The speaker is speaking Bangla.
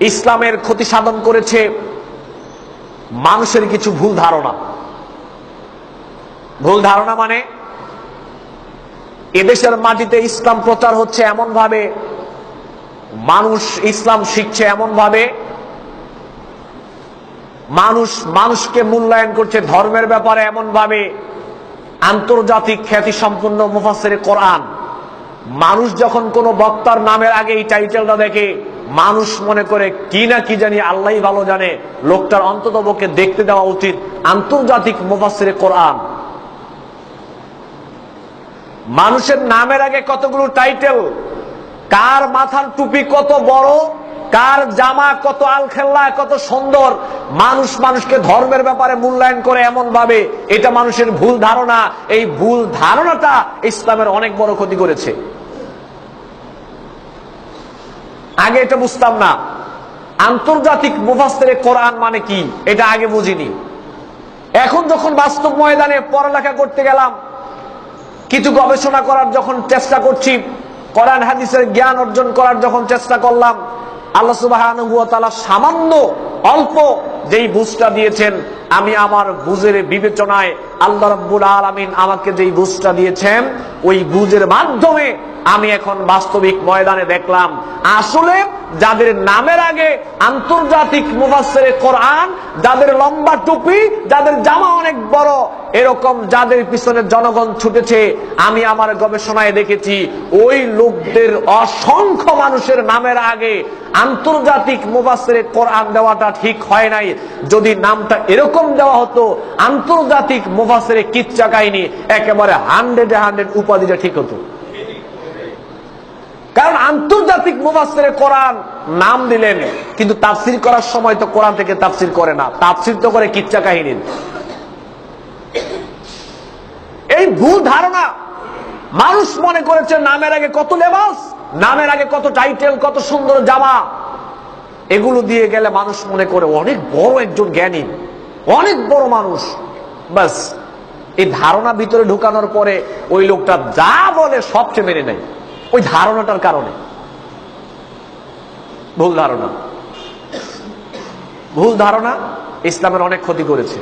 ইসলামের ক্ষতি সাধন করেছে মানুষের কিছু ভুল ধারণা। ভুল ধারণা মানে এদেশের মাটিতে ইসলাম প্রচার হচ্ছে এমন ভাবে, মানুষ ইসলাম শিখছে এমন ভাবে, মানুষ মানুষকে মূল্যায়ন করছে ধর্মের ব্যাপারে এমন ভাবে, আন্তর্জাতিক খ্যাতি সম্পন্ন মুফাসসিরে কোরআন, মানুষ যখন কোন বক্তার নামের আগে এই টাইটেলটা দেখে মানুষ মনে করে কি না কি জানি, আল্লাহই ভালো জানে, লোকটার অন্ততপক্ষে দেখতে দেওয়া উচিত আন্তর্জাতিক মুফাসসিরে কোরআন। মানুষের নামের আগে কতগুলো টাইটেল, কার মাথার টুপি কত বড়, কার জামা কত আলখেল্লা, কত সুন্দর, মানুষ মানুষকে ধর্মের ব্যাপারে মূল্যায়ন করে এমন ভাবে, এটা মানুষের ভুল ধারণা। এই ভুল ধারণাটা ইসলামের অনেক বড় ক্ষতি করেছে। আগে এটা বুঝতাম না, আন্তর্জাতিক মুফাসসিরে কোরআন মানে কি এটা আগে বুঝিনি। এখন যখন বাস্তব ময়দানে পড়ালেখা করতে গেলাম, কিছু গবেষণা করার যখন চেষ্টা করছি, কোরআন হাদিসের জ্ঞান অর্জন করার যখন চেষ্টা করলাম, আল্লাহ সুবহানাহু ওয়া তাআলা সামান্য অল্প যেই বুঝটা দিয়েছেন, আমি আমার বুঝের বিবেচনায় আল্লাহ রাব্বুল আলামিন আমাকে যেই বুঝটা দিয়েছেন, ওই বুঝের মাধ্যমে আমি এখন বাস্তবিক ময়দানে দেখলাম আসলে যাদের নামের আগে আন্তর্জাতিক মুফাসসিরে কোরআন, যাদের লম্বা টুপি, যাদের জামা অনেক বড়, এরকম যাদের পিছনে জনগণ ছুটেছে, আমি আমার গবেষণায় দেখেছি ওই লোকদের অসংখ্য মানুষের নামের আগে আন্তর্জাতিক মুফাসসিরে কোরআন দেওয়াটা ঠিক হয় নাই। যদি নামটা এরকম দেওয়া হতো আন্তর্জাতিক মুফাসসিরে কিচ্ছা কাহিনী, একেবারে 100 উপাধিটা ঠিক হতো। কারণ আন্তর্জাতিক মুফাসসিরে কোরআন নাম দিলেন, কিন্তু তাফসীর করার সময় তো কোরআন থেকে তাফসীর করে না, তাফসীর তো করে কিচ্ছা কাহিনীর। এই ভুল ধারণা, মানুষ মনে করেছে নামের আগে কত লেবাস, নামের আগে কত টাইটেল, কত সুন্দর জামা, এগুলো দিয়ে গেলে মানুষ মনে করে অনেক বড় একজন জ্ঞানী, অনেক বড় মানুষ। বাস এই ধারণা ভিতরে ঢুকানোর পরে ওই লোকটা যা বলে সবচেয়ে মেনে নেয়, ওই ধারণাটার কারণে। ভুল ধারণা, ভুল ধারণা ইসলামের অনেক ক্ষতি করেছে।